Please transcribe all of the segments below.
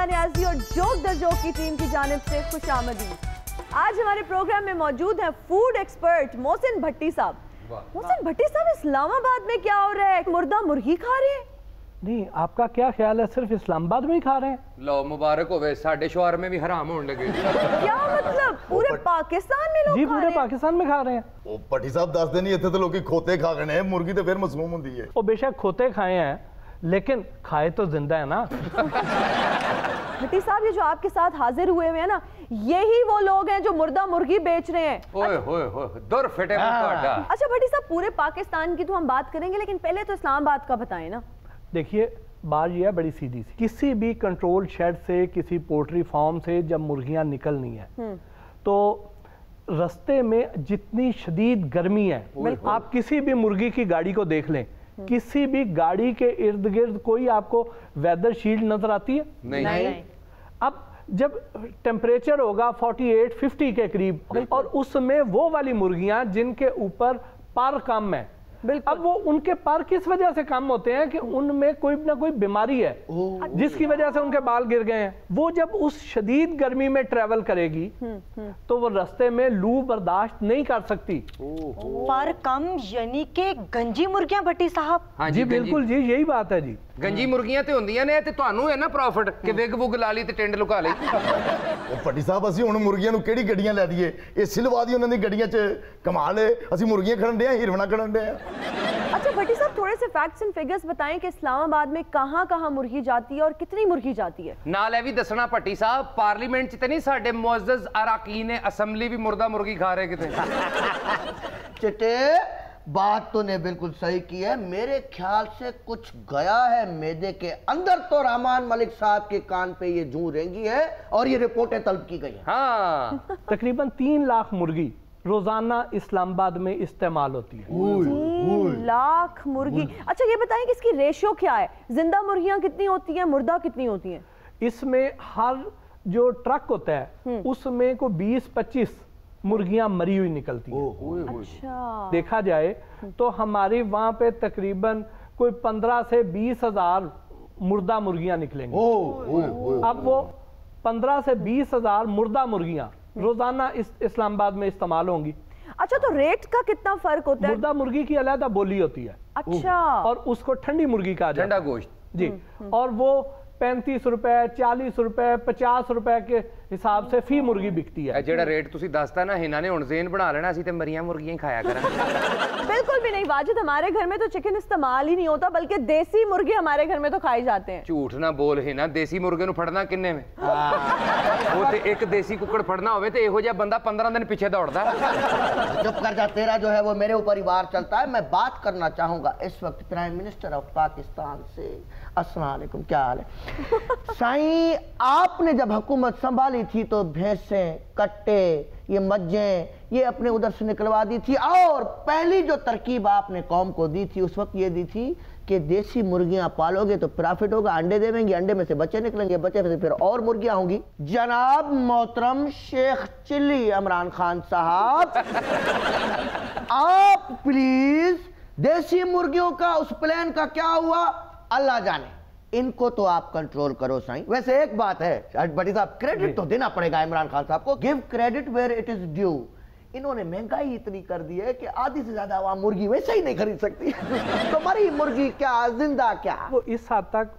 सानिया नियाजी और joke the joke की team की जानिब से खुशामदीद। आज हमारे प्रोग्राम में मौजूद हैं फूड एक्सपर्ट मोहसिन भट्टी साहब। मोहसिन भट्टी साहब, इस्लामाबाद में क्या हो रहा है? मुर्दा मुर्गी खा रहे हैं? नहीं, आपका क्या ख्याल है सिर्फ इस्लामाबाद में ही खा रहे हैं? लो मुबारक होवे, साडे शोहर में भी हराम होने लगे। क्या मतलब पूरे पाकिस्तान में लोग जी, खा पूरे रहे हैं? पाकिस्तान में खा रहे हैं। ਉਹ ਭੱਟੀ ਸਾਹਿਬ ਦੱਸਦੇ ਨਹੀਂ ਇੱਥੇ ਤਾਂ ਲੋਕੀ ਖੋਤੇ ਖਾ ਗਏ ਨੇ, ਮੁਰਗੀ ਤੇ ਫਿਰ ਮਸਮੂਮ ਹੁੰਦੀ ਹੈ। वो बेशक खोते खाए हैं लेकिन खाए तो जिंदा है ना। भट्टी साहब, ये जो आपके साथ हाजिर हुए हुए हैं ना, यही वो लोग हैं जो मुर्दा मुर्गी बेच रहे हैं। ओए होए होए, दुर फिटे मुकाड़ा। अच्छा भट्टी साहब, पूरे पाकिस्तान की तो हम बात करेंगे, लेकिन पहले तो इस्लामाबाद का बताएं ना। देखिए, बात यह है बड़ी सीधी सी, किसी भी कंट्रोल शेड से, किसी पोल्ट्री फार्म से जब मुर्गियां निकलनी है तो रास्ते में जितनी शदीद गर्मी है, आप किसी भी मुर्गी की गाड़ी को देख लें, किसी भी गाड़ी के इर्द गिर्द कोई आपको वेदर शील्ड नजर आती है? नहीं। अब जब टेम्परेचर होगा 48-50 के करीब और उसमें वो वाली मुर्गियां जिनके ऊपर पर कम है, अब वो उनके पर किस वजह से कम होते हैं कि उनमें कोई ना कोई बीमारी है जिसकी वजह से उनके बाल गिर गए हैं। वो जब उस शदीद गर्मी में ट्रेवल करेगी तो वो रास्ते में लू बर्दाश्त नहीं कर सकती। पर कम यानी कि गंजी मुर्गियां भट्टी साहब? हाँ जी बिल्कुल जी, यही बात है जी। गंजी मुर्गियां ते ਹੁੰਦੀਆਂ ਨੇ ਤੇ ਤੁਹਾਨੂੰ ਹੈ ਨਾ ਪ੍ਰੋਫਿਟ ਕਿ ਵਿਗ ਵੁਗ ਲਾ ਲਈ ਤੇ ਟਿੰਡ ਲੁਕਾ ਲਈ। ਉਹ ਭੱਟੀ ਸਾਹਿਬ, ਅਸੀਂ ਹੁਣ ਮੁਰਗੀਆਂ ਨੂੰ ਕਿਹੜੀ ਗੱਡੀਆਂ ਲੈ ਦਈਏ? ਇਹ ਸਿਲਵਾ ਦੀ ਉਹਨਾਂ ਦੀ ਗੱਡੀਆਂ 'ਚ ਕਮਾਲ ਹੈ। ਅਸੀਂ ਮੁਰਗੀਆਂ ਖੜਨ ਦੇ ਆ, ਹੀਰਵਣਾ ਖੜਨ ਦੇ ਆ। अच्छा भट्टी साहब, थोड़े से फैक्ट्स एंड फिगर्स बताएं कि इस्लामाबाद में कहां कहां मुर्गी जाती है और कितनी मुर्गी जाती है। ਨਾਲ ਇਹ ਵੀ ਦੱਸਣਾ ਭੱਟੀ ਸਾਹਿਬ, ਪਾਰਲੀਮੈਂਟ 'ਚ ਤੇ ਨਹੀਂ ਸਾਡੇ ਮੁਅੱਜ਼ਜ਼ ਅਰਾकीन ਅਸੈਂਬਲੀ ਵੀ ਮੁਰਦਾ ਮੁਰਗੀ ਖਾ ਰਹੇ ਕਿਤੇ। चिट्टे, बात तूने बिल्कुल सही की है। मेरे ख्याल से कुछ गया है मैदे के अंदर, तो रहमान मलिक साहब के कान पे ये जूं रेंगी है और ये रिपोर्टें तलब की गई हैं। हाँ, तकरीबन 3 लाख मुर्गी रोजाना इस्लामाबाद में इस्तेमाल होती है। 3 लाख मुर्गी। अच्छा ये बताएं कि इसकी रेशियो क्या है? जिंदा मुर्गियां कितनी होती हैं, मुर्दा कितनी होती हैं? इसमें हर जो ट्रक होता है उसमें को 20-25 मुर्गियां मरी हुई निकलती हैं। अच्छा, देखा जाए तो हमारी वहां पे तकरीबन कोई 15 से 20 हजार मुर्दा मुर्गियां निकलेंगी। अब वो 15 से 20 हजार मुर्दा मुर्गियां रोजाना इस्लामाबाद में इस्तेमाल होंगी। अच्छा तो रेट का कितना फर्क होता है? मुर्दा मुर्गी की अलग बोली होती है। अच्छा, और उसको ठंडी मुर्गी कहा जाता है। ठंडा गोश्त जी। और वो 35 रुपए, 40 रुपए, 50 रुपए के हिसाब से फी मुर्गी बिकती है। ਜਿਹੜਾ ਰੇਟ ਤੁਸੀਂ ਦੱਸਤਾ ਨਾ, ਇਹਨਾਂ ਨੇ ਹੁਣ ਜ਼ੇਨ ਬਣਾ ਲੈਣਾ ਸੀ ਤੇ ਮਰੀਆਂ ਮੁਰਗੀਆਂ ਹੀ ਖਾਇਆ ਕਰਾਂਗੇ। बिल्कुल भी नहीं वाजिद, हमारे घर में तो चिकन इस्तेमाल ही नहीं होता, बल्कि देसी मुर्गे हमारे घर में तो खाए जाते हैं। ਝੂਠ ਨਾ ਬੋਲ ਹੈ ਨਾ, ਦੇਸੀ ਮੁਰਗੇ ਨੂੰ ਫੜਨਾ ਕਿੰਨੇ में? ਉਹ ਤੇ ਇੱਕ ਦੇਸੀ ਕੁੱਕੜ ਫੜਨਾ ਹੋਵੇ ਤੇ ਇਹੋ ਜਿਹਾ ਬੰਦਾ 15 ਦਿਨ ਪਿੱਛੇ ਦੌੜਦਾ। चुप कर जा, तेरा जो है वो मेरे ऊपर ही वार चलता है। मैं बात करना चाहूंगा इस वक्त प्राइम मिनिस्टर ऑफ पाकिस्तान से। अस्सलाम वालेकुम, क्या हाल है? साईं, आपने जब हुकूमत संभाली थी तो भैंसें, कट्टे, ये मज्जें ये अपने उधर से निकलवा दी थी, और पहली जो तरकीब आपने कौम को दी थी उस वक्त ये दी थी कि देसी मुर्गियां पालोगे तो प्रॉफिट होगा, अंडे देवेंगे, अंडे में से बच्चे निकलेंगे, बच्चे में से फिर और मुर्गियां होंगी। जनाब मोहतरम शेख चिल्ली इमरान खान साहब, आप प्लीज देसी मुर्गियों का उस प्लान का क्या हुआ अल्लाह जाने, इनको तो आप कंट्रोल करो साईं। वैसे एक बात है भट्टी साहब, क्रेडिट तो देना पड़ेगा इमरान खान साहब को। Give credit where it is due. इन्होंने महंगाई इतनी कर दी है कि आधी से ज्यादा आवाम मुर्गी वैसे ही नहीं खरीद सकती। तो मरी मुर्गी क्या, जिंदा क्या। वो इस हद तक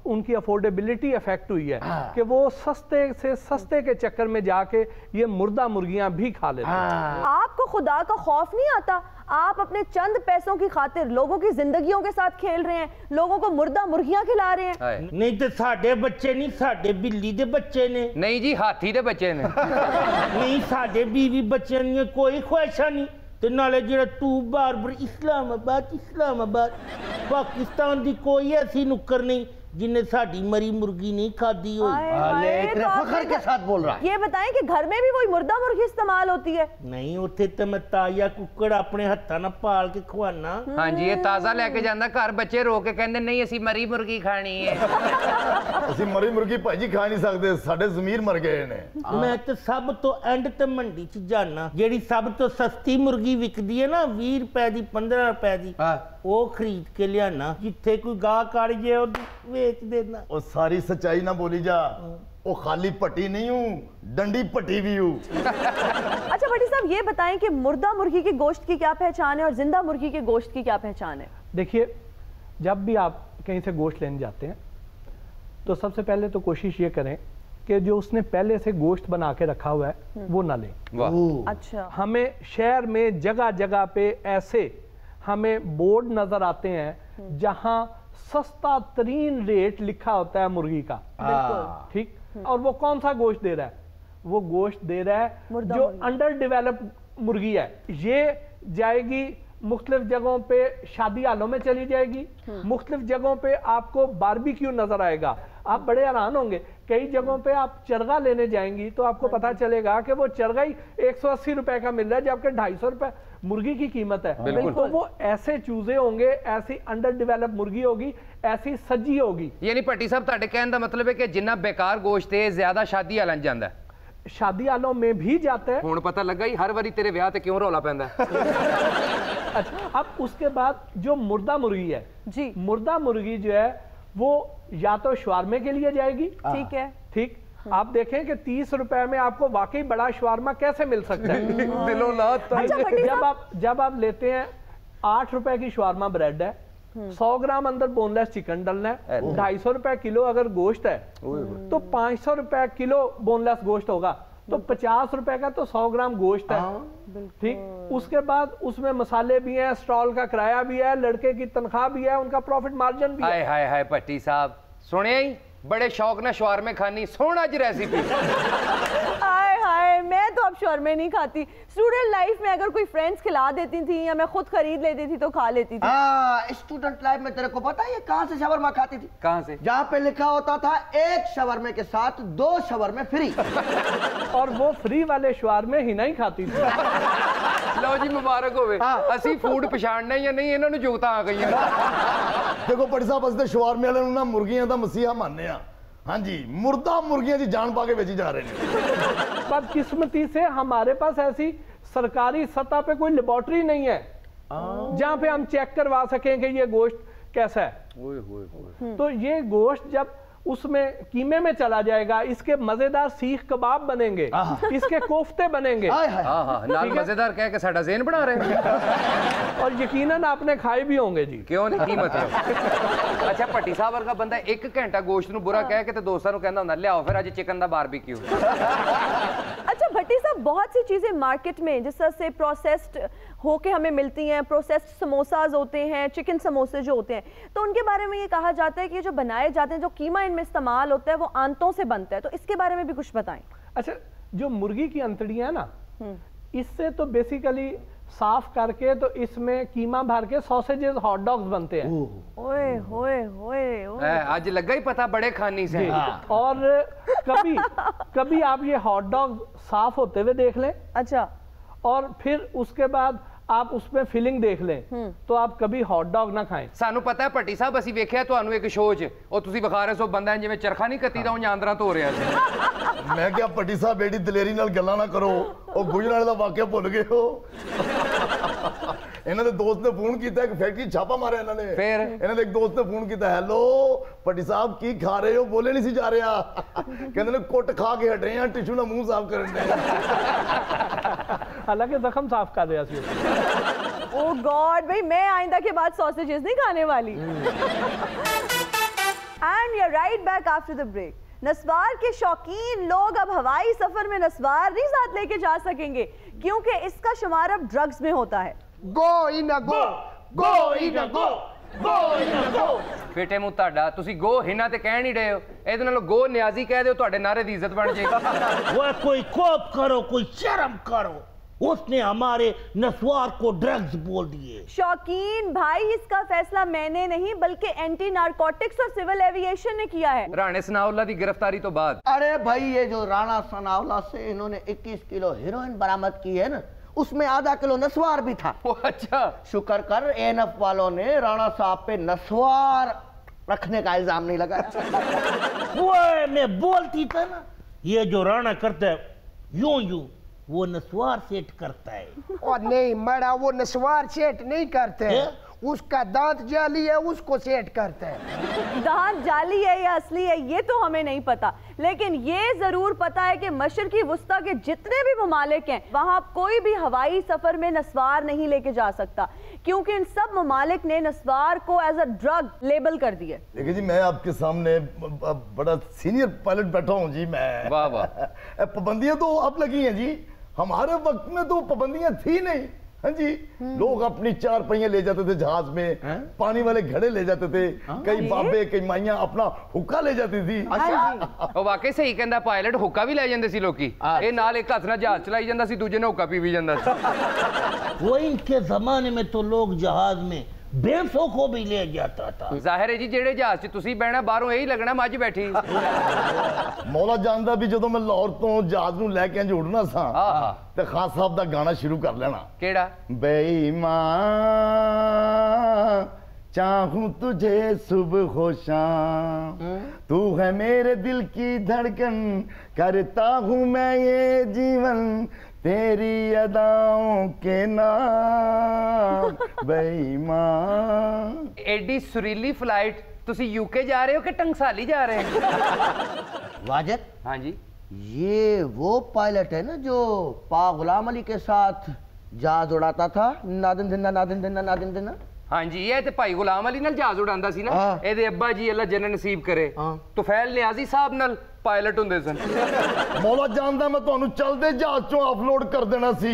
उनकी अफोर्डेबिलिटी अफेक्ट हुई है कि वो सस्ते से सस्ते के चक्कर में जाके ये मुर्दा मुर्गियां भी खा लेते हैं। आपको खुदा का खौफ नहीं आता? आप अपने चंद पैसों की खातिर लोगों की जिंदगियों के साथ खेल रहे हैं, लोगों को मुर्दा मुर्गियां खिला रहे हैं। नहीं तो साडे बच्चे नहीं, साडे बिल्ली दे बच्चे ने। नहीं जी, हाथी दे बच्चे ने। नहीं, साडे बीवी बच्चे ने कोई ख्वाहिशा नहीं। ते नाले जेड़ा तू बार बार इस्लामाबाद इस्लामाबाद, पाकिस्तान दी कोई ऐसी नुक्कर नहीं जिन्हें साड़ी मरी मुर्गी नहीं खादी हो। इतने फखर के साथ बोल रहा है। ये बताएं कि घर में भी वही मुर्दा मुर्गी इस्तेमाल होती है? नहीं, उत्थे ते मैं ताजा कुक्कड़ अपने हत्थां नाल पाल के खवाना। हाँ जी, ये ताजा लेके जांदा, घर बच्चे रो के कहंदे नहीं असी मरी मुर्गी खानी है। ਅਸੀਂ ਮਰੀ ਮੁਰਗੀ ਭਾਜੀ ਖਾ ਨਹੀਂ ਸਕਦੇ, ਸਾਡੇ ਜ਼ਮੀਰ ਮਰ ਗਏ ਨੇ। मैं तो सब तो एंड ते मंडी च जाना, जेड़ी सब तो सस्ती मुर्गी विकदी है ना 20 रुपए दी, 15 रुपए दी, वो खरीद के लियाना। जिथे कोई गाह काड़ जे बेच देना। ओ सारी सच्चाई ना बोली जा, ओ खाली पट्टी नहीं हूँ, डंडी पट्टी भी हूँ। अच्छा भट्टी साहब ये बताएं कि मुर्दा मुर्गी के गोश्त की क्या पहचान है और जिंदा मुर्गी के गोश्त की क्या पहचान है? देखिए, जब भी आप कहीं से गोश्त लेने जाते हैं तो सबसे पहले तो कोशिश ये करें कि जो उसने पहले से गोश्त बना के रखा हुआ है वो ना लें। अच्छा। हमें शहर में जगह जगह पे ऐसे हमें बोर्ड नजर आते हैं जहां सस्ता तरीन रेट लिखा होता है मुर्गी का। ठीक। और वो कौन सा गोश्त दे रहा है? वो गोश्त दे रहा है जो अंडर डेवलप्ड मुर्गी है। ये जाएगी मुख्तलिफ जगहों पे, शादी हालों में चली जाएगी, मुख्तलिफ जगहों पे आपको बारबेक्यू नजर आएगा। आप बड़े हैरान होंगे, कई जगहों पे आप चरगा लेने जाएंगी तो आपको पता चलेगा कि वो चरगा ही 180 रुपए का मिल रहा है जबकि 250 रुपए मुर्गी की कीमत है। तो वो ऐसे चूजे होंगे, ऐसी अंडर डेवलप मुर्गी होगी, ऐसी सज्जी होगी। यानी भट्टी साहब तुहाडे कहने दा मतलब है कि जिन्ना बेकार गोश्त है ज्यादा शादी हालां जांदा है। शादी हालों में भी जाता है। हुण पता लगा ही हर बारी तेरे ब्याह ते क्यों रौला पैंदा है। अच्छा, अब उसके बाद जो मुर्दा मुर्गी है जी, मुर्दा मुर्गी जो है वो या तो शवारमे के लिए जाएगी। ठीक है। ठीक। आप देखें कि 30 रुपए में आपको वाकई बड़ा शवारमा कैसे मिल सकता है। दिलों लात। जब आप लेते हैं 8 रुपए की शवारमा ब्रेड है, 100 ग्राम अंदर बोनलेस चिकन डलना है, 250 रुपए किलो अगर गोश्त है तो 500 रुपए किलो बोनलेस गोश्त होगा, तो 50 रुपए का तो 100 ग्राम गोश्त है। ठीक। उसके बाद उसमें मसाले भी हैं, स्टॉल का किराया भी है, लड़के की तनख्वाह भी है, उनका प्रॉफिट मार्जिन भी है। हाय हाय हाय भट्टी साहब, सुने ही बड़े शौक ना शवारमे खानी, सोना जी रेसिपी। हाय हाय, मैं तो अब शौरमे नहीं खाती। स्टूडेंट लाइफ में अगर कोई फ्रेंड्स खिला देती थी या मैं खुद खरीद लेती थी तो खा लेती थी। स्टूडेंट लाइफ में तेरे को पता है ये कहाँ से शवरमा खाती थी? कहाँ से? जहाँ पे लिखा होता था 1 शवरमे के साथ 2 शवरमे फ्री। और वो फ्री वाले शवारमे ही नहीं खाती थी। लो जी मुबारक होवे। असी फूड पछाड़ना या नहीं, इन्होंने जोता आ गई। देखो भट्टी साहब, असते शवारमे वाले ना मुर्गियां दा मसीहा मानने आ। हाँ जी, मुर्दा मुर्गियां जी जान पा के बेची जा रहे हैं। बदकिस्मती से हमारे पास ऐसी सरकारी सतह पे कोई लेबोरेटरी नहीं है जहां पे हम चेक करवा सकें कि ये गोश्त कैसा है। तो ये गोश्त जब उसमें कीमे में चला जाएगा, इसके मजेदार सीख कबाब बनेंगे, इसके कोफ्ते बनेंगे। नाल मजेदार कह के साडा ज़हन बना रहे हैं। और यकीनन आपने खाए भी होंगे जी। क्यों नहीं, की मतलब? अच्छा, भट्टी साहब वर्गा बंदा 1 घंटा गोश्त नूं बुरा कह के ते दोस्तां नूं कहंदा हुंदा लियाओ फिर अज चिकन दा बारबेक्यू। अच्छा भट्टी साहब, बहुत सी चीजें मार्केट में जिस तरह से प्रोसेस्ड होके हमें मिलती हैं, प्रोसेस्ड समोसाज होते हैं, चिकन समोसे जो होते हैं, तो उनके बारे में ये कहा जाता है कि जो बनाए जाते हैं, जो कीमा इनमें इस्तेमाल होता है वो आंतों से बनता है, तो इसके बारे में भी कुछ बताएं। अच्छा, जो मुर्गी की अंतड़ियां है ना, इससे तो बेसिकली साफ करके तो इसमें कीमा भर के सॉसेजेस, हॉट डॉग्स बनते हैं। ओए होए होए होए, आज लगा ही पता बड़े खानी से। और कभी आप ये हॉट डॉग साफ होते हुए देख लें। अच्छा। और फिर उसके बाद आप उसमें फिलिंग देख लें तो आप कभी हॉट डॉग ना खाएं। सानू पता है भट्टी साहब, ਅਸੀਂ ਵੇਖਿਆ ਤੁਹਾਨੂੰ ਇੱਕ ਸ਼ੋਅ 'ਚ ਉਹ ਤੁਸੀਂ ਵਿਖਾ ਰਹੇ ਸੋ ਬੰਦਾ ਜਿਵੇਂ ਚਰਖਾ ਨਹੀਂ ਕੱਤੀ ਦਾ ਉਹ ਆਂਦਰਾਂ ਧੋ ਰਿਹਾ ਸੀ। ਮੈਂ ਕਿਹਾ ਭੱਟੀ ਸਾਹਿਬ ਬੇੜੀ ਦਲੇਰੀ ਨਾਲ ਗੱਲਾਂ ਨਾ ਕਰੋ, ਉਹ ਗੁਜਰਾਲੇ ਦਾ ਵਾਕਿਆ ਭੁੱਲ ਗਏ ਹੋ। ਇਹਨਾਂ ਦੇ ਦੋਸਤ ਨੇ ਫੋਨ ਕੀਤਾ, ਇੱਕ ਫੈਕਟਰੀ ਛਾਪਾ ਮਾਰਿਆ ਇਹਨਾਂ ਨੇ। ਫਿਰ ਇਹਨਾਂ ਦੇ ਇੱਕ ਦੋਸਤ ਨੇ ਫੋਨ ਕੀਤਾ, ਹੈਲੋ ਭੱਟੀ ਸਾਹਿਬ ਕੀ ਖਾ ਰਹੇ ਹੋ? ਬੋਲੇ ਨਹੀਂ ਸੀ ਜਾ ਰਿਹਾ। ਕਹਿੰਦੇ ਨੇ ਕੁੱਟ ਖਾ ਕੇ ਹਟ ਰਹੇ ਆ, ਟਿਸ਼ੂ ਨਾਲ ਮੂੰਹ ਸਾਫ਼ ਕਰਨ ਦੇ। हालांकि जख्म साफ कर दिया सी। ओह गॉड, भाई मैं आइंदा के बाद सॉसेजेस नहीं खाने वाली। And you are right back after the break. नस्वार के शौकीन लोग अब हवाई सफर में नस्वार नहीं साथ लेके जा सकेंगे क्योंकि इसका शुमार अब ड्रग्स में होता है। गो इन गो, गो इन गो, गो इन गो। बेटे मुंह ਤੁਹਾਡਾ ਤੁਸੀਂ ਗੋ ਹਿਨਾ ਤੇ ਕਹਿ ਨਹੀਂ ਰਹੇ ਹੋ, ਇਹਦੇ ਨਾਲੋਂ ਗੋ ਨਿਆਜ਼ੀ ਕਹਿ ਦਿਓ, ਤੁਹਾਡੇ ਨਾਰੇ ਦੀ ਇੱਜ਼ਤ ਬਣ ਜਾਏਗੀ। वो कोई खौफ करो, कोई शर्म करो, उसने हमारे नस्वार को ड्रग्स बोल दिए। शौकीन भाई, इसका फैसला मैंने नहीं बल्कि एंटी नारकोटिक्स और सिविल एविएशन ने किया है। राणे सनाउल्ला की गिरफ्तारी तो बाद। अरे भाई, ये जो राणा सनाउल्ला से इन्होंने 21 किलो हेरोइन बरामद की है ना, उसमें आधा किलो नस्वार भी था। अच्छा, शुक्र कर एएनएफ वालों ने राणा साहब पे नस्वार रखने का इल्जाम नहीं लगाया। वो मैं बोलती था ना, ये जो राणा करता है यूं यूं, वो नस्वार सेट करता है। और नहीं मरा, वो नस्वार सेट नहीं करते हैं, उसका दांत जाली है, उसको सेट करता है। दांत जाली है या असली है ये तो हमें नहीं पता, लेकिन ये जरूर पता है कि मशरकी वस्ता के जितने भी ममालिक हैं वहां कोई भी हवाई सफर में नस्वार नहीं लेके जा सकता, क्योंकि इन सब ममालिक ने नस्वार को एज अ ड्रग लेबल कर दिए। देखिए जी, मैं आपके सामने बड़ा सीनियर पायलट बैठा हूँ जी। मैं वाह वाह। पाबंदियां तो अब लगी हैं जी, हमारे वक्त में तो पाबंदियां थी नहीं। हाँ जी, लोग अपनी 4 पहिए ले जाते थे जहाज में, पानी वाले घड़े ले जाते थे, कई बाबे कई माइयां अपना हुक्का ले जाती थी। ਉਹ ਵਾਕਈ ਸਹੀ ਕਹਿੰਦਾ, ਪਾਇਲਟ ਹੁੱਕਾ ਵੀ ਲੈ ਜਾਂਦੇ ਸੀ ਲੋਕੀ। ਇਹ ਨਾਲ ਇੱਕ ਹੱਥ ਨਾਲ ਜਹਾਜ਼ ਚਲਾਈ ਜਾਂਦਾ ਸੀ, ਦੂਜੇ ਨਾਲ ਹੁੱਕਾ ਪੀ ਵੀ ਜਾਂਦਾ ਸੀ। वो इनके जमाने में तो लोग जहाज में भैंसों को भी ले जाता था। ਜ਼ਾਹਿਰ ਹੈ ਜੀ, ਜਿਹੜੇ ਜਹਾਜ਼ 'ਚ ਤੁਸੀਂ ਬਹਿਣਾ ਬਾਹਰੋਂ ਇਹੀ ਲੱਗਣਾ ਮੱਝ ਬੈਠੀ। ਮੌਲਾ ਜਾਣਦਾ ਵੀ ਜਦੋਂ ਮੈਂ ਲਾਹੌਰ ਤੋਂ ਜਹਾਜ਼ ਨੂੰ ਲੈ ਕੇ ਇੰਜ ਉੱਡਣਾ ਸਾਂ ਤੇ ਖਾਨ ਸਾਹਿਬ ਦਾ ਗਾਣਾ ਸ਼ੁਰੂ ਕਰ ਲੈਣਾ। ਕਿਹੜਾ? बेईमान चाहूं तुझे सुबह हो शाम, तू है मेरे दिल की धड़कन, करता हूं मैं ये जीवन तेरी अदाओं के नाम बेईमान। ਐਡੀ ਸੁਰੀਲੀ ਫਲਾਈਟ ਤੁਸੀਂ यूके जा रहे हो कि टंगसाली जा रहे हैं? वाजिद, हाँ जी। ये वो पायलट है ना जो पा गुलाम अली के साथ जहाज उड़ाता था, नादिन दिना नादिन दिना नादिन दिना। हाँ जी, ये ते भाई गुलाम अली नाल जहाज उड़ांदा सी ना। ਇਹਦੇ ਅੱਬਾ ਜੀ ਅੱਲਾ ਜੰਨਤ ਨਸੀਬ ਕਰੇ, ਤੁਫੈਲ ਨਿਆਜ਼ੀ ਸਾਹਿਬ ਨਾਲ ਪਾਇਲਟ ਹੁੰਦੇ ਸਨ। ਮੌਲਾ ਜਾਣਦਾ ਮੈਂ ਤੁਹਾਨੂੰ ਚਲਦੇ ਜਹਾਜ਼ ਚੋਂ ਆਫਲੋਡ ਕਰ ਦੇਣਾ ਸੀ,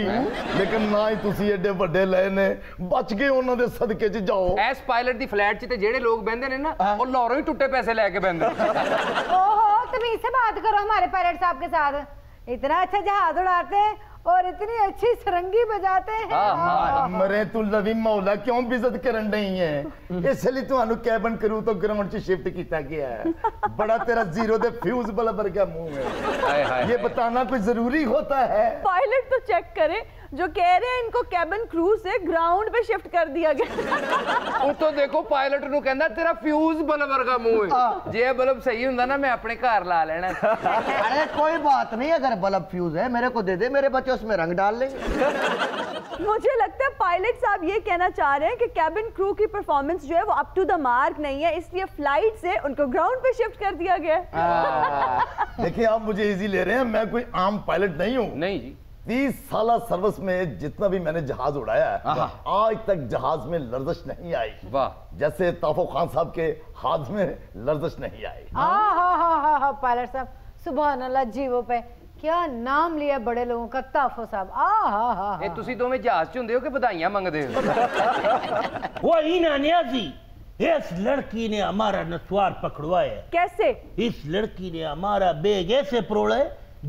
ਲੇਕਿਨ ਨਾ ਹੀ ਤੁਸੀਂ ਐਡੇ ਵੱਡੇ ਲਏ ਨੇ, ਬਚ ਗਏ ਉਹਨਾਂ ਦੇ ਸਦਕੇ 'ਚ ਜਾਓ। ਐਸ ਪਾਇਲਟ ਦੀ ਫਲੈਟ 'ਚ ਤੇ ਜਿਹੜੇ ਲੋਕ ਬਹਿੰਦੇ ਨੇ ਨਾ, ਉਹ ਲਾਹੌਰੋਂ ਹੀ ਟੁੱਟੇ पैसे ਲੈ ਕੇ ਬਹਿੰਦੇ। ओहो, तमीज से बात करो हमारे पायलट साहब के साथ। इतना अच्छा जहाज उड़ाते हैं और इतनी अच्छी सरंगी बजाते हैं। मरे तू लवी मौला क्यों बेइज्जत करन रही है? इसलिए ਤੁਹਾਨੂੰ ਕੈਬਨ ਕਰੂ तो ग्राउंड 'ਚ शिफ्ट किया गया है। बड़ा तेरा जीरो दे फ्यूज बल्ब का मुंह है, ये बताना कोई जरूरी होता है? पायलट तो चेक करे जो कह रहे हैं इनको कैबिन क्रू से ग्राउंड पे शिफ्ट कर दिया गया। ਉਤੋਂ ਦੇਖੋ ਪਾਇਲਟ ਨੂੰ ਕਹਿੰਦਾ ਤੇਰਾ ਫਿਊਜ਼ ਬਲਬ ਵਰਗਾ ਮੂੰਹ ਹੈ, ਜੇ ਇਹ ਬਲਬ ਸਹੀ ਹੁੰਦਾ ਨਾ ਮੈਂ ਆਪਣੇ ਘਰ ਲਾ ਲੈਣਾ। अरे कोई बात नहीं, अगर बल्ब फ्यूज है मेरे को दे दे, मेरे बच्चे उसमें रंग डाल लेंगे। मुझे लगता है पायलट साहब ये कहना चाह रहे हैं कि कैबिन क्रू की परफॉर्मेंस जो है वो अप टू द मार्क नहीं है, इसलिए फ्लाइट से उनको ग्राउंड पे शिफ्ट कर दिया गया। देखिए, आप मुझे इजी ले रहे हैं, मैं कोई आम पायलट नहीं हूँ। नहीं जी, 30 साल सर्विस में जितना भी मैंने जहाज उड़ाया है, आज तक जहाज में लर्जिश नहीं आई। वाह। जैसे ताफो खान साहब के हाथ में लर्जिश नहीं आई। हाँ पायलट साहब, सुभान अल्लाह, जीवो पे क्या नाम लिया बड़े लोगों का, ताफो साहब। ਇਹ ਤੁਸੀਂ ਦੋਵੇਂ ਜਹਾਜ਼ 'ਚ ਹੁੰਦੇ ਹੋ ਕਿ ਵਧਾਈਆਂ ਮੰਗਦੇ ਹੋ? वही ना नियाजी, इस लड़की ने हमारा नस्वार पकड़वाया। कैसे? इस लड़की ने हमारा बैग ऐसे परोड़ा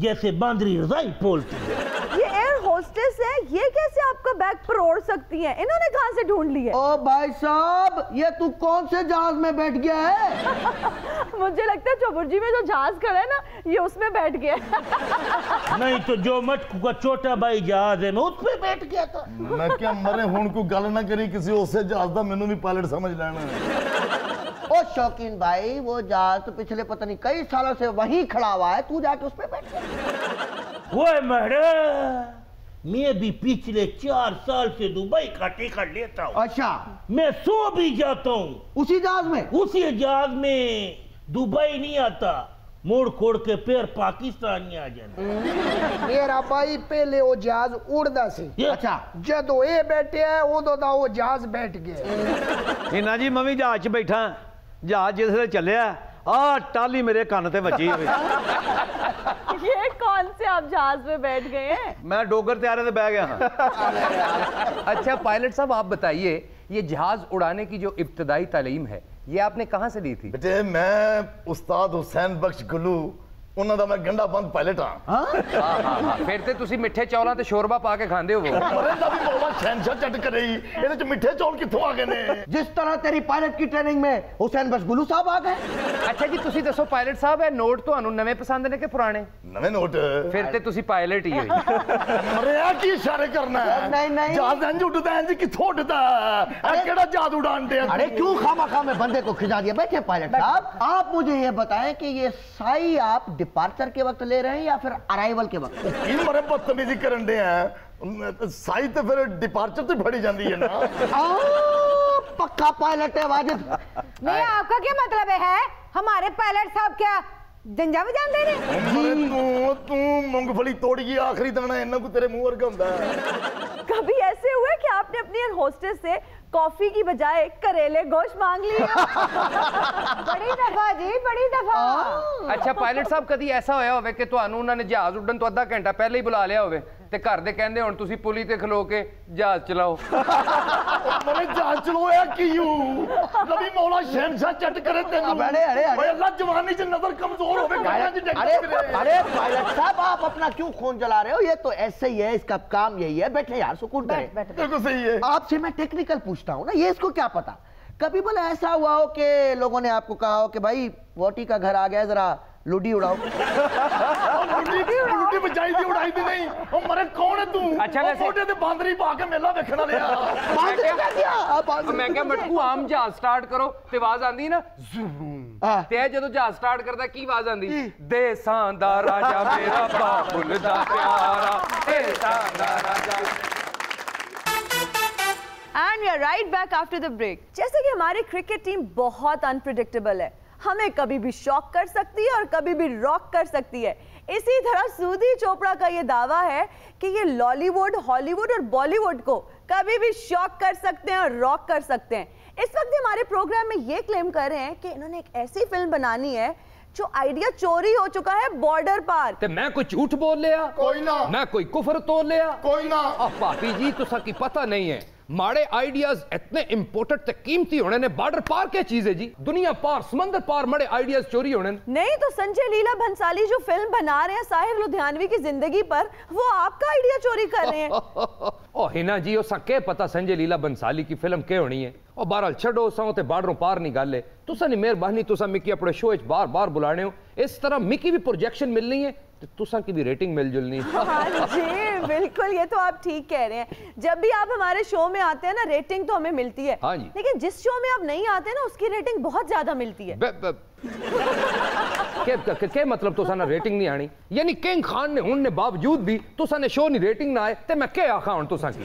जैसे बांदरी रजाई पोलती है। ये एयर होस्टेस है, ये कैसे आपका बैग परोड़ सकती है? इन्होंने कहाँ से ढूंढ ली है? ओ भाई साहब, ये तू कौन से जहाज में बैठ गया है? मुझे लगता है चौबुर्जी में जो जहाज खड़ा है ना, ये उसमें बैठ गया। नहीं तो जो मटकू का छोटा भाई जहाज है मैं उस पे बैठ गया था। मैं क्या मरे हुण को गल ना करी किसी उससे जहाज दा, मैनू भी पायलट समझ लेना। ओ शौकीन भाई, वो जहाज तो पिछले पता नहीं कई सालों से वहीं खड़ा हुआ है, तू जाके उस पे बैठ गया। वो मैडम, मैं भी पिछले 4 साल से दुबई का टिकट लेता हूँ। अच्छा, मैं सो भी जाता हूँ उसी जहाज में? उसी जहाज में। दुबई नहीं आता, मोड़ कोड़ के पैर पाकिस्तान में आ जाना। मेरा भाई पहले वो जहाज उड़दा सी, अच्छा, जदों ये बैठे है उदों दा वो जहाज बैठ गया। इना जी मैं भी जहाज च बैठा, जहाज जिसले चलिया आ टाली मेरे कान ते बची हुई। ये कौन से आप जहाज में बैठ गए हैं? मैं डोगर त्यारे से बह गया। अच्छा पायलट साहब, आप बताइए, ये जहाज उड़ाने की जो इब्तदाई तालीम है ये आपने कहाँ से ली थी? बेटे, मैं उस्ताद हुसैन बख्श गुल्लू ਉਹਨਾਂ ਦਾ ਮੈਂ ਗੰਡਾ ਬੰਦ ਪਾਇਲਟ ਹਾਂ। ਫਿਰ ਤੇ ਤੁਸੀਂ ਮਿੱਠੇ ਚੌਲਾਂ ਤੇ ਸ਼ੋਰਬਾ ਪਾ ਕੇ ਖਾਂਦੇ ਹੋਵੋ। ਮਰੇ ਦਾ ਵੀ ਮੌਲਾ ਸ਼ਹਿਨशाह ਚੱਟ ਕਰੇ ਹੀ, ਇਹਦੇ ਚ ਮਿੱਠੇ ਚੌਲ ਕਿੱਥੋਂ ਆ ਗਏ ਨੇ? जिस तरह तेरी पायलट की ट्रेनिंग में हुसैन बख्श गुल्लू साहब आ गए। ਅੱਛਾ ਜੀ, ਤੁਸੀਂ ਦੱਸੋ ਪਾਇਲਟ ਸਾਹਿਬ, ਇਹ ਨੋਟ ਤੁਹਾਨੂੰ ਨਵੇਂ ਪਸੰਦ ਨੇ ਕਿ ਪੁਰਾਣੇ? ਨਵੇਂ ਨੋਟ। ਫਿਰ ਤੇ ਤੁਸੀਂ ਪਾਇਲਟ ਹੀ ਹੋਈ। ਮਰੇ ਆ ਕੀ ਇਸ਼ਾਰੇ ਕਰਨਾ ਹੈ? नहीं ਜਹਾਜ਼ ਇੰਜ ਉੱਡਦਾ ਇੰਜ ਕਿੱਥੋਂ ਉੱਡਦਾ? ਇਹ ਕਿਹੜਾ ਜਹਾਜ਼ ਉਡਾਣਦੇ? अरे क्यों खामा में बंदे को खिंचा दिया? बैठे पायलट साहब, आप मुझे ये बताएं कि ये साई आप डिपार्चर के वक्त ले रहे हैं या फिर अराइवल के वक्त? ਕੀ ਮਰੇ ਬਦਤਮੀਜ਼ੀ ਕਰਨ ਦੇ ਆ? ਸਾਈ ਤੇ ਫਿਰ ਡਿਪਾਰਚਰ ਤੇ ਫੜੀ ਜਾਂਦੀ ਹੈ ਨਾ। पक्का पायलट है वाजिद। नहीं, आपका क्या मतलब है? हमारे पायलट साहब क्या जंजा में जान दे रहे? तू मूंगफली तोड़ी आखिरी दाना इन्ना को तेरे मुंह वर्गा होता है। कभी ऐसे हुआ कि आपने अपनी एयर होस्टेस से कॉफी की बजाय करेले गोश्त मांग लिया? बड़ी दफा जी, बड़ी दफा। अच्छा पायलट साहब, कदी ऐसा होया होवे कि ਤੁਹਾਨੂੰ ਉਹਨਾਂ ਨੇ ਜਹਾਜ਼ ਉੱਡਣ ਤੋਂ ਅੱਧਾ ਘੰਟਾ ਪਹਿਲਾਂ ਹੀ ਬੁਲਾ ਲਿਆ ਹੋਵੇ ਤੇ ਘਰ ਦੇ ਕਹਿੰਦੇ ਹੁਣ ਤੁਸੀਂ ਪੁਲੀ ਤੇ ਖਲੋ ਕੇ ਜਹਾਜ਼ ਚਲਾਓ? मैंने जहाज चलाया क्यों? नबी मौला शहनशाह चट करे तेनू। अरे अरे अरे अल्लाह जवानी च नजर कमजोर होवे गाया च अरे अरे पायलट साहब, आप अपना क्यों खून जला रहे हो? ये तो ऐसे ही है, इसका काम यही है। बैठे यार, सुकून करें। बिल्कुल सही है। आपसे मैं टेक्निकल पूछता हूँ ना, ये इसको क्या पता? कभी बोले ऐसा हुआ हो कि लोगों ने आपको कहा हो कि भाई वोटी का घर आ गया, जरा लुडी उड़ाओ? लुडी बजाई दी उड़ाई दी नहीं। ओ मरे कौन है तू? अच्छा वैसे मोटे ते बांदरी पा के मेला देखना लिया। मैं क्या मटकू आम जहाज स्टार्ट करो ते आवाज आंदी ना ते जदों जहाज स्टार्ट करदा की आवाज आंदी? देसां दा राजा मेरा बाबुल दा प्यारा, देसां दा राजा। And we are right back after the break. जैसे कि हमारी क्रिकेट टीम बहुत अनप्रिडिक्टेबल है, हमें कभी भी शॉक कर सकती है और कभी भी रॉक कर सकती है। इसी तरह सूदी चोपड़ा का ये दावा है कि ये लॉलीवुड, हॉलीवुड और बॉलीवुड को कभी भी शॉक कर सकते हैं और रॉक कर सकते हैं। इस वक्त हमारे प्रोग्राम में ये क्लेम कर रहे हैं कि इन्होंने एक ऐसी फिल्म बनानी है जो आइडिया चोरी हो चुका है बॉर्डर पार। ते मैं कोई झूठ बोल लिया? कोई ना। मैं कोई कुफर तोड़ लिया? कोई ना। भाभी जी तुसा की पता नहीं है, माड़े आइडियाज इतने इंपोर्टेंट ते कीमती होने ने। बॉर्डर पार क्या चीज है जी? दुनिया पार, समंदर पार मड़े आइडियाज चोरी होने नहीं तो संजय लीला भंसाली जो फिल्म बना रहे हैं साहिर लुधियानवी की जिंदगी पर, वो आपका आइडिया चोरी कर रहे हैं। ओ हिना जी उसा के पता संजय लीला बंसाली की फिल्म के होनी है? और बहरहाल छड़ो सौ ते बॉर्डरों पार नहीं गल है। तुसा नी मेहरबानी, तुसा मिकी अपने शो च बार बार बुलाने हो। इस तरह मिकी भी प्रोजेक्शन मिलनी है तो तुसा की भी रेटिंग मिल जुलनी है। हाँ जी बिल्कुल, ये तो आप ठीक कह रहे हैं। जब भी आप हमारे शो में आते हैं ना, रेटिंग तो हमें मिलती है। हाँ जी। लेकिन जिस शो में आप नहीं आते ना, उसकी रेटिंग बहुत ज्यादा मिलती है। के मतलब तुसा ना रेटिंग नहीं आनी? यानी किंग खान ने होने बावजूद भी तुसा ने शो नहीं रेटिंग ना आए ते मैं क्या आखा हुन तुसा की?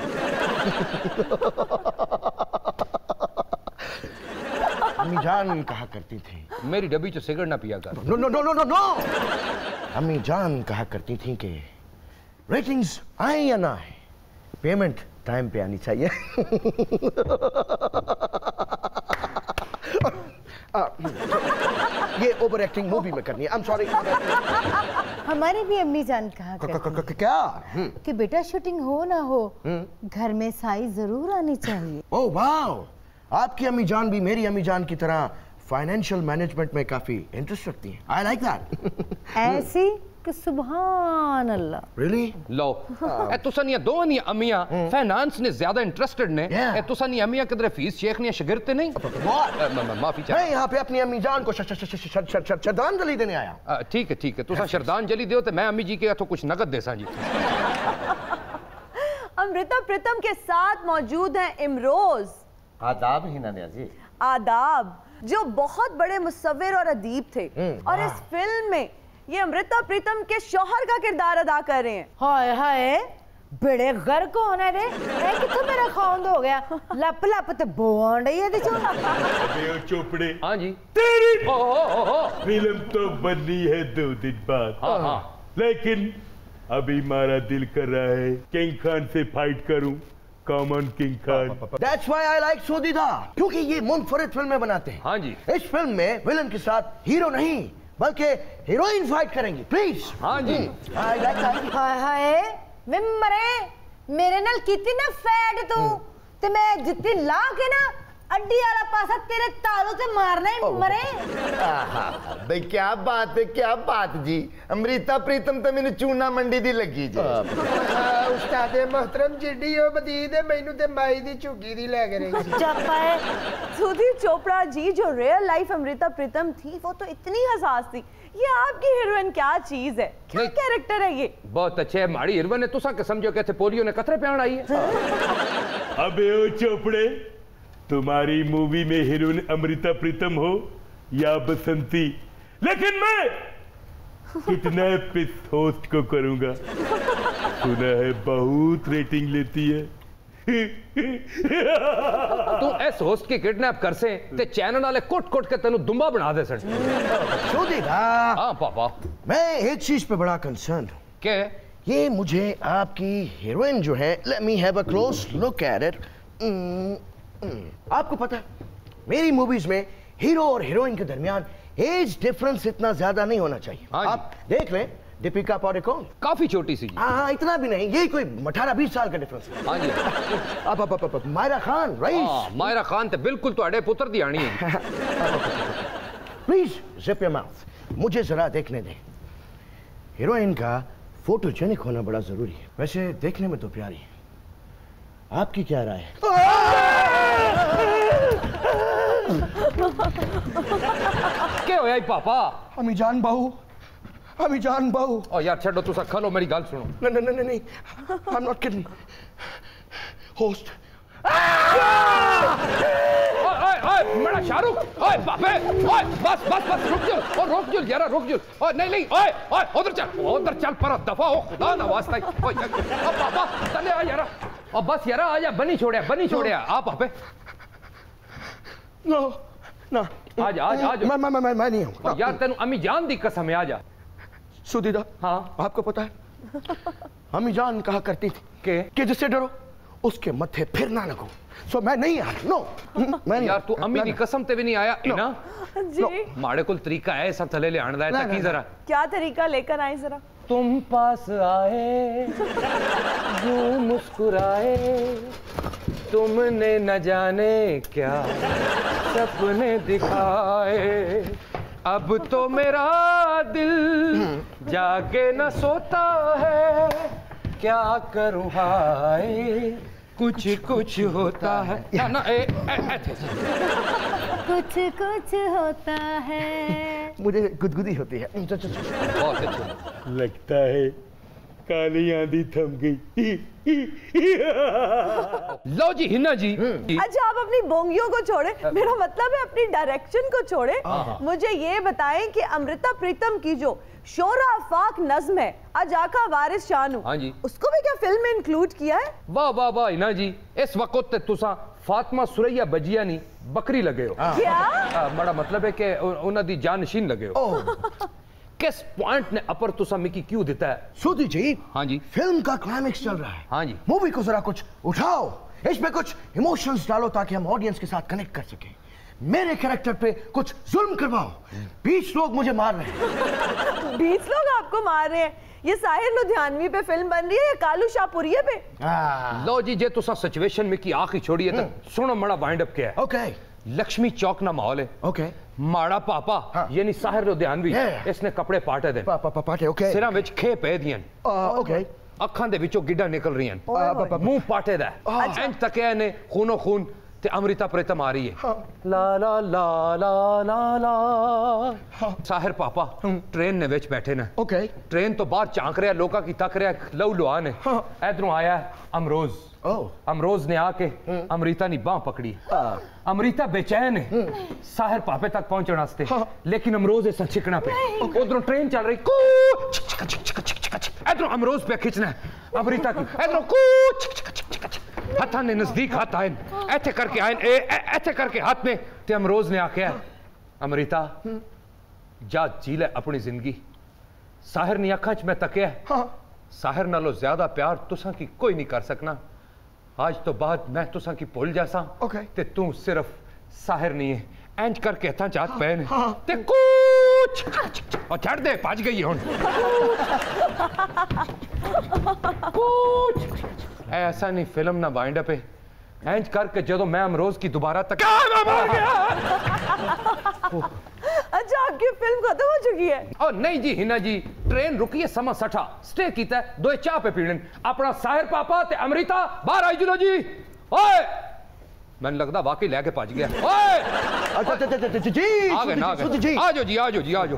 अम्मी जान कहा करती थी, मेरी डब्बी च सिगरेट ना पिया कर। No no no no no no. अम्मी जान कहा करती थी कि रेटिंग्स आए या ना आए, पेमेंट टाइम पे आनी चाहिए। ये ओवर एक्टिंग मूवी में करनी है। I am sorry. हमारी भी अम्मी जान कहा करती क्या कि बेटा शूटिंग हो ना हो, घर में साई जरूर आनी चाहिए। ओह वाह, आपकी अम्मी जान भी मेरी अम्मी जान की तरह फाइनेंशियल मैनेजमेंट में काफी इंटरेस्ट रखती हैं। I like that. ऐसी कि सुभान अल्लाह। रियली? लो ए तुसा नी दो नी अम्मियां फाइनेंस ने ज्यादा इंटरेस्टेड ने। ए तुसा नी अम्मियां किधर फीस शेख ने शागिर्द नहीं? माफी चाह। मैं यहाँ पे अपनी अम्मी जान को श्रद्धांजलि देने आया। ठीक है ठीक है, तुसा श्रद्धांजलि दो तो मैं अम्मी जी के तो कुछ नकद देसा जी। अमृता प्रीतम के साथ मौजूद हैं इमरोज। आदाब ही ना जी। आदाब, जो बहुत बड़े मुसव्विर और अदीब थे और इस फिल्म में ये अमृता प्रीतम के शौहर का किरदार अदा कर रहे हैं। हाय हाय, बड़े गर्क होने दे। कितना मेरा खाउंद हो गया, लप लप ते बोन रही है दी चोपड़े। हाँ जी। तेरी फिल्म तो बननी है 2 दिन बाद। हाँ। लेकिन अभी हमारा दिल कर रहा है किंग खान से फाइट करूं। Common king Khan. That's why I like सूदीदा, क्योंकि ये मुनफरिद फिल्में बनाते हैं। हाँ जी। इस फिल्म में विलन के साथ हीरो नहीं बल्कि हीरोइन फाइट करेंगी। प्लीज। हाँ जी। I like that। हाय हाय, वे मरे मेरे नाल कितनी ना फैट तू ते मैं जितनी ला के ना अड्डी वाला पासा तेरे तालू से मारना ही मरे। भाई क्या बात है, क्या बात जी। अमृता प्रीतम तो मैंने चूना मंडी दी लगी जी। उस्ताद मोहतरम जिड्डी ओ बदीद मैनू ते माई दी झुग्गी दी ले के रही। चपाए सुधीर चोपड़ा जी, जो रियल लाइफ अमृता प्रीतम थी वो तो इतनी हसास थी। ये आपकी हीरोइन क्या चीज है, क्या कैरेक्टर है ये? बहुत अच्छे है माड़ी हीरोइन है। तुसा के समझो कैसे पोलियो ने कतरे पे आई है। अबे ओ चोपड़े, तुम्हारी मूवी में हीरोइन अमृता प्रीतम हो या बसंती, लेकिन मैं कितना पिस होस्ट को करूंगा। सुना है बहुत रेटिंग लेती है। तू इस होस्ट की किडनैप कर से ते चैनल वाले कोट के तेनू दुम्बा बना दे सन। हाँ पापा, मैं एक चीज पे बड़ा कंसर्न हूँ। क्या? ये मुझे आपकी हीरोइन जो है, let me have a close look at it. आपको पता है मेरी मूवीज में हीरो और हीरोइन के दरमियान एज डिफरेंस इतना ज्यादा नहीं होना चाहिए। आप देख लें दीपिका पादुकोण काफी छोटी सी। हाँ इतना भी नहीं, ये कोई 18-20 साल का डिफरेंस है। हाँ जी। अब मायरा खान, राइट? मायरा खान ते बिल्कुल ਤੁਹਾਡੇ पुत्र दी आनी है। प्लीज जिप योर माउथ, मुझे जरा देखने दें। हीरोइन का फोटोजेनिक होना बड़ा जरूरी है। वैसे देखने में तो प्यारी है, आपकी क्या राय है? क्या होया पापा? अमीजान बहू, अमीजान बहू। ओ यार छड़ो, तुसा खलो मेरी गल सुनो। नहीं, I am not kidding. Host. ओए मेरा शाहरुख, ओए बापे, ओए बस रुक जो यार, रुक जो। ओए नहीं, ओए उधर चल पर दफा हो, खुदा ना वास्ता। ओए पापा चले आ यार, और बस यार आ जा, बनी छोड़या आप बापे। नो आजा मैं नहीं हूँ यार, तेनू अम्मी जान दी कसम है, आजा। सुदीदा, हाँ आपको पता है अम्मी जान कहा करती थी कि जिससे डरो उसके मत्थे फिर ना लगो। सो मैं नहीं आया। नो मैं यार तू अम्मी की कसम ते भी नहीं आया ना जी। माड़े कुल तरीका है सब थले ले आने दा की जरा। क्या तरीका लेकर आए जरा? तुम पास आए यूं मुस्कुराए, तुमने न जाने क्या सपने दिखाए, अब तो मेरा दिल जाके न सोता है, क्या करूं हाय कुछ होता है ना कुछ होता है। मुझे गुदगुदी होती है। बहुत अच्छा लगता है काली आंधी थम गई। लो जी हिना जी। अच्छा आप अपनी बोंगियों को छोड़े, मेरा मतलब है अपनी डायरेक्शन को छोड़े। मुझे ये बताएं कि अमृता प्रीतम की जो शोरा फाक नज्म है अजाका वारिस शानू, हाँ जी, उसको भी क्या फिल्म में इंक्लूड किया है? वाह हिना जी, इस वक्त ते तुसा फातिमा सुरैया बजिया नहीं बकरी लगे हो। क्या? बड़ा मतलब है कि उन्हां दी जानशीन लगे हो। किस पॉइंट ने अपर तुसा मिकी क्यों देता है? सूदी जी, हाँ जी, फिल्म का क्लाइमेक्स चल रहा है। हाँ जी, मूवी को जरा कुछ उठाओ, इसमें कुछ इमोशंस डालो ताकि हम ऑडियंस के साथ कनेक्ट कर सकें। मेरे कैरेक्टर पे कुछ जुल्म करवाओ। 20 लोग मुझे मार रहे हैं। 20 लोग आपको मार रहे हैं? ये साहिर लुधियानवी पे फिल्म बन रही है या कालू शाहपुरिया पे? लो जी, जे तुसा सिचुएशन में की आखिरी छोड़ी है तो सुनो मड़ा वाइंड अप क्या है। ओके, लक्ष्मी चौक ना माहौल है। ओके, माड़ा पापा यानी साहिर लुधियानवी इसने कपड़े पाटे दे, पाटे, ओके, सिरां विच खे पे दियां, ओके, अखां दे विचों गिड्डां निकल रही हैं, मुंह पाटे दा, इंज तकिया ने खूनो खून ते अमृता प्रीतम आ रही है। ला ला ला ला ला ला। साहिर पापा ट्रेन ने विच बैठे ने। ओके, ट्रेन तो बाहर झांक रहा, लोका की तक रहा, लहू लुहा ने। इधरों आया अमरोज। अमरोज ने आके अमृता नी बांह पकड़ी। अमृता बेचैन है साहिर पापे तक पहुंचने वास्ते, लेकिन अमरोज ऐसा छिकना पे। उधरों ट्रेन चल रही, इधरों अमरोज पे खिंचना है अमृता की, इधरों हथा ने नजदीक हाथ आए, ऐसे करके आए, ऐसे करके हाथ में ते अमरोज ने आख्या अमृता जा जी ले अपनी जिंदगी। साहिर ने अखा च मैं तकिया, साहिर नालों ज्यादा प्यार तुसा की कोई नहीं कर सकना। आज तो बाद मैं तुसा की भूल जैसा ते तू सिर्फ साहिर नहीं है। इंज करके हथा च हाथ पै ने ते कुछ और छड़ दे, भज गई हुण कुछ ऐसा नहीं फिल्म ना वाइंड अप है। इंज करके जदों मैं अमरोज की दोबारा तक अच्छा आपकी फिल्म खत्म हो चुकी है? ओ नहीं जी हिना जी, ट्रेन रुकी है समा सठा, स्टे कीता है, दो चाह पे पीने अपना साहिर पापा ते अमृता बाहर आई जुलो जी। ओए मैंने लगता वाकई लैके भज गया। ओए जी आ गए ना, आ जाओ जी, आ जाओ जी, आ जाओ।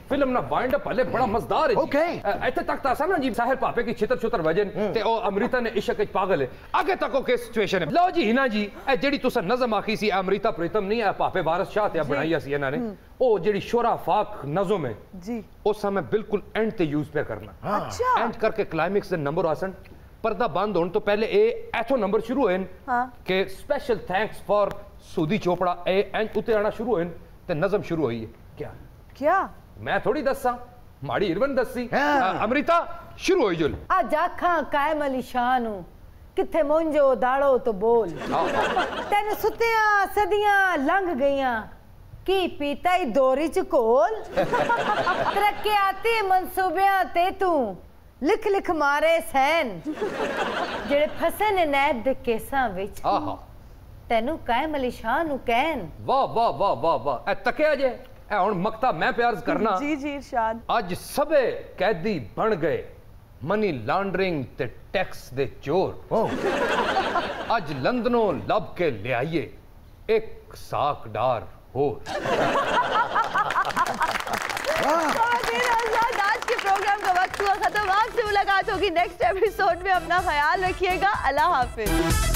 फिल्म ना वाइंड अप पहले बड़ा मजेदार है। ओके, इत्थे तक ता सा ना जी साहिर पापे की छितर छुतर वजन ते ओ अमृता ने इश्क विच पागल है। आगे तक ओके सिचुएशन है। लो जी हिना जी, ए जेडी तुसा नज़म आखी सी अमृता प्रीतम नहीं है, पापे वारिस शाह ते बनाई सी इन्हां ने, ओ जेडी शोरा फाक नज़म है जी, उस समय बिल्कुल एंड ते यूज पे करना। अच्छा, एंड करके क्लाइमेक्स दे नंबर आसन पर्दा बंद होने तो पहले ए ऐथो नंबर शुरू होए हाँ। कि special thanks for Soodi Chopra ए एंड उते आना शुरू होए ते नज़म शुरू हुई है। क्या क्या मैं थोड़ी दसा माड़ी इरवन दसी। अमृता शुरू हुई जुल। आज आखा कायम अली शाह नू किथे मुंजो दाड़ो तो बोल। तेन सुतिया सदियां लंघ गईयां की पीता ही दोरी च घोल। तरक्याती मंसूबियां ते तू लिख लिख मारे सैन जेड़े फसे ने नैब दे केसां विच। तेनू कायम अली शाह नू कहन। वाह वाह वाह वाह वाह। ए तकिया जे ए हुण मक्ता मैं प्यार करना। जी जी इरशाद। अज सबे कैदी बन गए मनी लॉन्ड्रिंग ते टैक्स दे चोर। अज लंदनों लब के ले आइए एक साकदार हो। आज के प्रोग्राम का वक्त हुआ खत्म। आपसे मुलाकात होगी नेक्स्ट एपिसोड में। अपना ख्याल रखिएगा। अल्लाह हाफिज।